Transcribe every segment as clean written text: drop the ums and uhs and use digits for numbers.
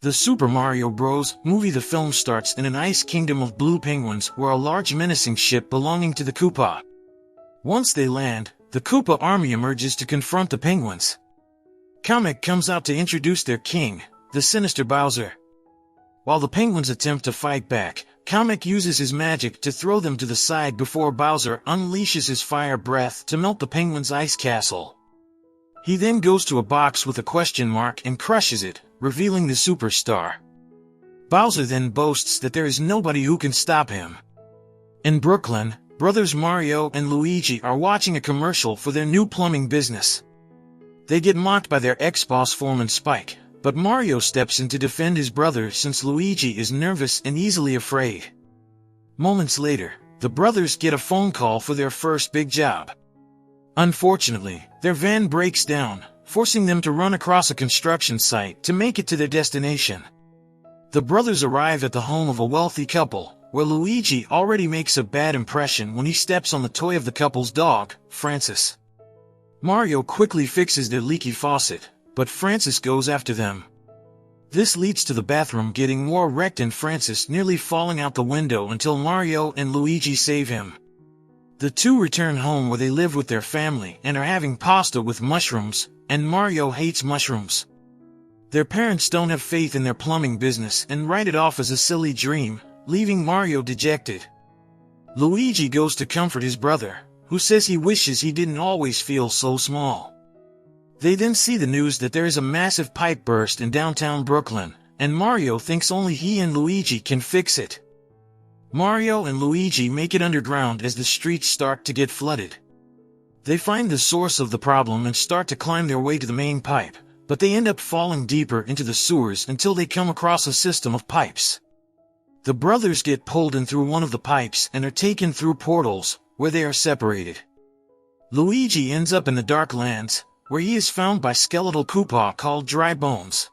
The Super Mario Bros. Movie. The film starts in an ice kingdom of blue penguins where a large menacing ship belonging to the Koopa. Once they land, the Koopa army emerges to confront the penguins. Kamek comes out to introduce their king, the sinister Bowser. While the penguins attempt to fight back, Kamek uses his magic to throw them to the side before Bowser unleashes his fire breath to melt the penguins' ice castle. He then goes to a box with a question mark and crushes it, revealing the superstar. Bowser then boasts that there is nobody who can stop him. In Brooklyn, brothers Mario and Luigi are watching a commercial for their new plumbing business. They get mocked by their ex-boss foreman Spike, but Mario steps in to defend his brother since Luigi is nervous and easily afraid. Moments later, the brothers get a phone call for their first big job. Unfortunately, their van breaks down, forcing them to run across a construction site to make it to their destination. The brothers arrive at the home of a wealthy couple, where Luigi already makes a bad impression when he steps on the toy of the couple's dog, Francis. Mario quickly fixes their leaky faucet, but Francis goes after them. This leads to the bathroom getting more wrecked and Francis nearly falling out the window until Mario and Luigi save him. The two return home where they live with their family and are having pasta with mushrooms, and Mario hates mushrooms. Their parents don't have faith in their plumbing business and write it off as a silly dream, leaving Mario dejected. Luigi goes to comfort his brother, who says he wishes he didn't always feel so small. They then see the news that there is a massive pipe burst in downtown Brooklyn, and Mario thinks only he and Luigi can fix it. Mario and Luigi make it underground as the streets start to get flooded. They find the source of the problem and start to climb their way to the main pipe, but they end up falling deeper into the sewers until they come across a system of pipes. The brothers get pulled in through one of the pipes and are taken through portals, where they are separated. Luigi ends up in the Dark Lands, where he is found by skeletal Koopa called Dry Bones.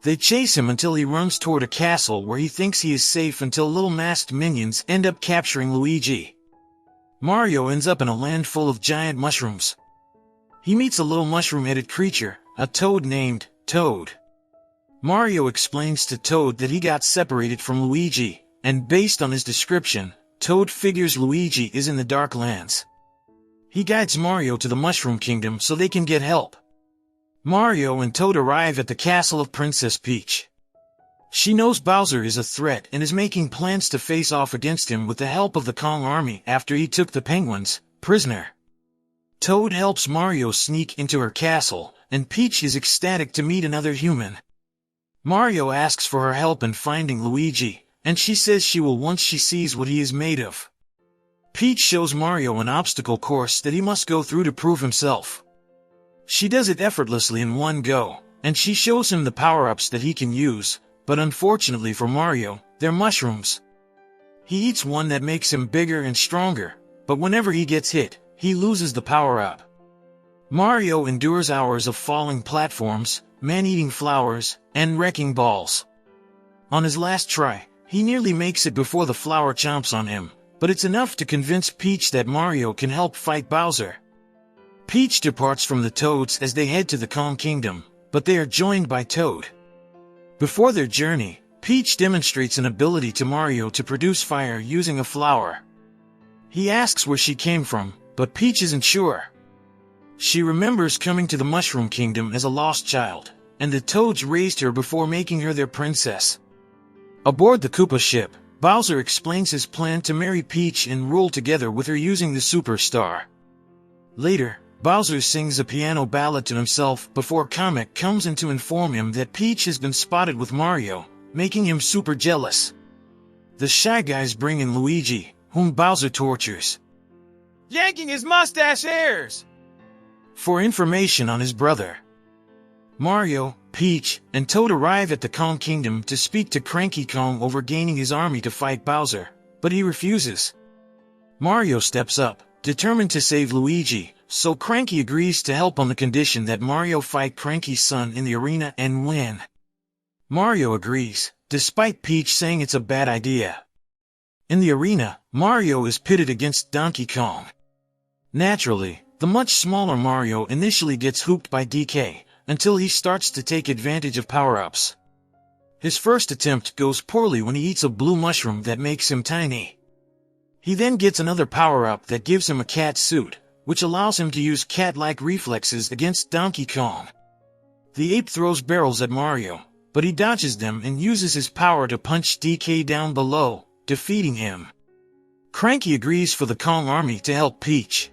They chase him until he runs toward a castle where he thinks he is safe until little masked minions end up capturing Luigi. Mario ends up in a land full of giant mushrooms. He meets a little mushroom-headed creature, a toad named Toad. Mario explains to Toad that he got separated from Luigi, and based on his description, Toad figures Luigi is in the Dark Lands. He guides Mario to the Mushroom Kingdom so they can get help. Mario and Toad arrive at the castle of Princess Peach. She knows Bowser is a threat and is making plans to face off against him with the help of the Kong army after he took the penguins prisoner. Toad helps Mario sneak into her castle, and Peach is ecstatic to meet another human. Mario asks for her help in finding Luigi, and she says she will once she sees what he is made of. Peach shows Mario an obstacle course that he must go through to prove himself. She does it effortlessly in one go, and she shows him the power-ups that he can use, but unfortunately for Mario, they're mushrooms. He eats one that makes him bigger and stronger, but whenever he gets hit, he loses the power-up. Mario endures hours of falling platforms, man-eating flowers, and wrecking balls. On his last try, he nearly makes it before the flower chomps on him, but it's enough to convince Peach that Mario can help fight Bowser. Peach departs from the Toads as they head to the Kong Kingdom, but they are joined by Toad. Before their journey, Peach demonstrates an ability to Mario to produce fire using a flower. He asks where she came from, but Peach isn't sure. She remembers coming to the Mushroom Kingdom as a lost child, and the Toads raised her before making her their princess. Aboard the Koopa ship, Bowser explains his plan to marry Peach and rule together with her using the superstar. Later, Bowser sings a piano ballad to himself before Kamek comes in to inform him that Peach has been spotted with Mario, making him super jealous. The Shy Guys bring in Luigi, whom Bowser tortures, yanking his mustache hairs, for information on his brother. Mario, Peach, and Toad arrive at the Kong Kingdom to speak to Cranky Kong over gaining his army to fight Bowser, but he refuses. Mario steps up, determined to save Luigi, so Cranky agrees to help on the condition that Mario fight Cranky's son in the arena and win. Mario agrees, despite Peach saying it's a bad idea. In the arena, Mario is pitted against Donkey Kong. Naturally, the much smaller Mario initially gets hooped by DK, until he starts to take advantage of power-ups. His first attempt goes poorly when he eats a blue mushroom that makes him tiny. He then gets another power-up that gives him a cat suit, which allows him to use cat-like reflexes against Donkey Kong. The ape throws barrels at Mario, but he dodges them and uses his power to punch DK down below, defeating him. Cranky agrees for the Kong army to help Peach.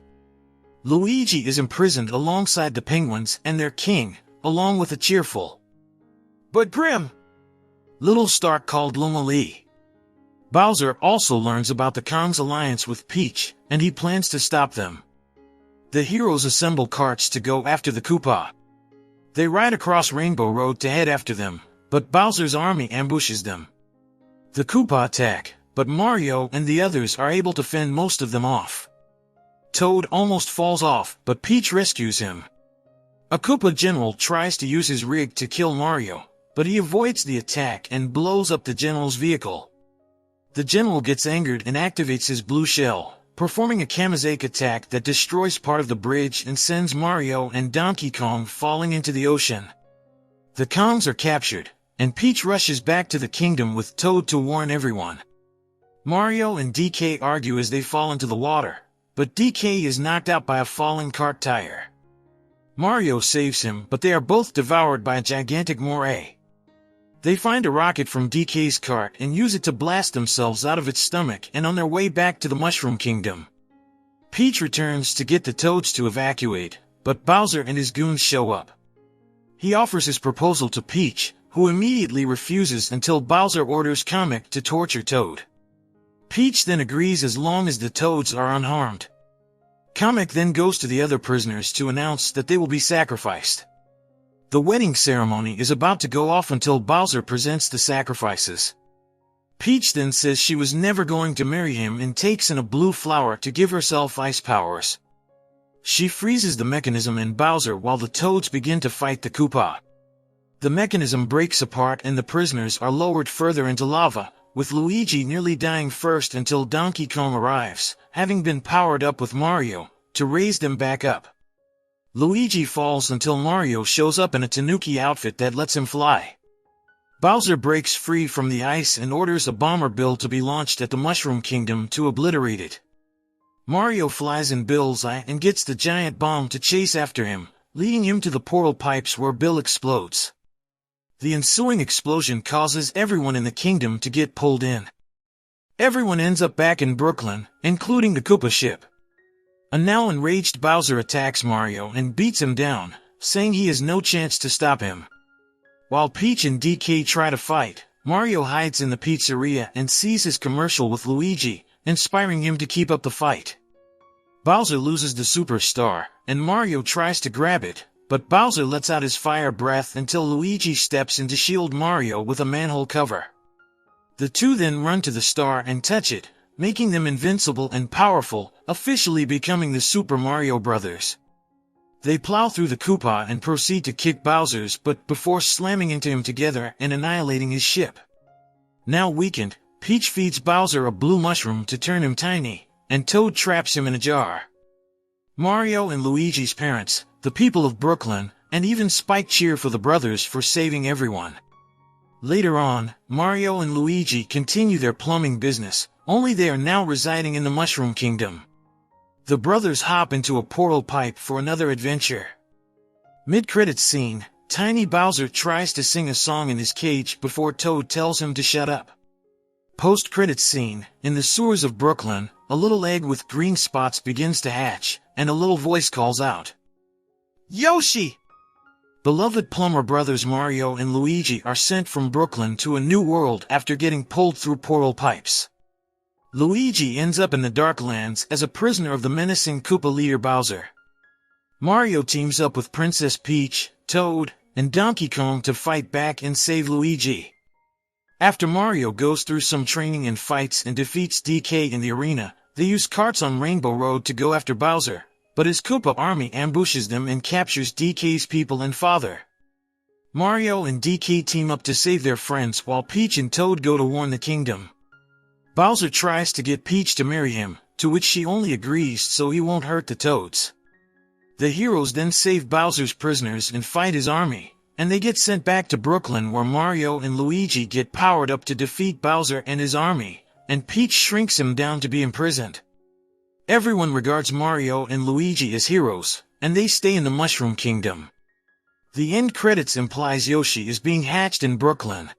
Luigi is imprisoned alongside the penguins and their king, along with a cheerful but grim little Stark called Luma Lee. Bowser also learns about the Kong's alliance with Peach, and he plans to stop them. The heroes assemble carts to go after the Koopa. They ride across Rainbow Road to head after them, but Bowser's army ambushes them. The Koopa attack, but Mario and the others are able to fend most of them off. Toad almost falls off, but Peach rescues him. A Koopa general tries to use his rig to kill Mario, but he avoids the attack and blows up the general's vehicle. The general gets angered and activates his blue shell, performing a Kamizake attack that destroys part of the bridge and sends Mario and Donkey Kong falling into the ocean. The Kongs are captured, and Peach rushes back to the kingdom with Toad to warn everyone. Mario and DK argue as they fall into the water, but DK is knocked out by a falling cart tire. Mario saves him, but they are both devoured by a gigantic moray. They find a rocket from DK's cart and use it to blast themselves out of its stomach and on their way back to the Mushroom Kingdom. Peach returns to get the Toads to evacuate, but Bowser and his goons show up. He offers his proposal to Peach, who immediately refuses until Bowser orders Kamek to torture Toad. Peach then agrees as long as the Toads are unharmed. Kamek then goes to the other prisoners to announce that they will be sacrificed. The wedding ceremony is about to go off until Bowser presents the sacrifices. Peach then says she was never going to marry him and takes in a blue flower to give herself ice powers. She freezes the mechanism in Bowser while the Toads begin to fight the Koopa. The mechanism breaks apart and the prisoners are lowered further into lava, with Luigi nearly dying first until Donkey Kong arrives, having been powered up with Mario, to raise them back up. Luigi falls until Mario shows up in a Tanuki outfit that lets him fly. Bowser breaks free from the ice and orders a bomber bill to be launched at the Mushroom Kingdom to obliterate it. Mario flies in Bill's eye and gets the giant bomb to chase after him, leading him to the portal pipes where Bill explodes. The ensuing explosion causes everyone in the kingdom to get pulled in. Everyone ends up back in Brooklyn, including the Koopa ship. A now enraged Bowser attacks Mario and beats him down, saying he has no chance to stop him. While Peach and DK try to fight, Mario hides in the pizzeria and sees his commercial with Luigi, inspiring him to keep up the fight. Bowser loses the superstar, and Mario tries to grab it, but Bowser lets out his fire breath until Luigi steps in to shield Mario with a manhole cover. The two then run to the star and touch it, making them invincible and powerful, officially becoming the Super Mario Brothers. They plow through the Koopa and proceed to kick Bowser's butt before slamming into him together and annihilating his ship. Now weakened, Peach feeds Bowser a blue mushroom to turn him tiny, and Toad traps him in a jar. Mario and Luigi's parents, the people of Brooklyn, and even Spike cheer for the brothers for saving everyone. Later on, Mario and Luigi continue their plumbing business, only they are now residing in the Mushroom Kingdom. The brothers hop into a portal pipe for another adventure. Mid-credits scene, Tiny Bowser tries to sing a song in his cage before Toad tells him to shut up. Post-credits scene, in the sewers of Brooklyn, a little egg with green spots begins to hatch, and a little voice calls out, "Yoshi!" Beloved plumber brothers Mario and Luigi are sent from Brooklyn to a new world after getting pulled through portal pipes. Luigi ends up in the Darklands as a prisoner of the menacing Koopa leader Bowser. Mario teams up with Princess Peach, Toad, and Donkey Kong to fight back and save Luigi. After Mario goes through some training and fights and defeats DK in the arena, they use carts on Rainbow Road to go after Bowser, but his Koopa army ambushes them and captures DK's people and father. Mario and DK team up to save their friends while Peach and Toad go to warn the kingdom. Bowser tries to get Peach to marry him, to which she only agrees so he won't hurt the Toads. The heroes then save Bowser's prisoners and fight his army, and they get sent back to Brooklyn where Mario and Luigi get powered up to defeat Bowser and his army, and Peach shrinks him down to be imprisoned. Everyone regards Mario and Luigi as heroes, and they stay in the Mushroom Kingdom. The end credits implies Yoshi is being hatched in Brooklyn.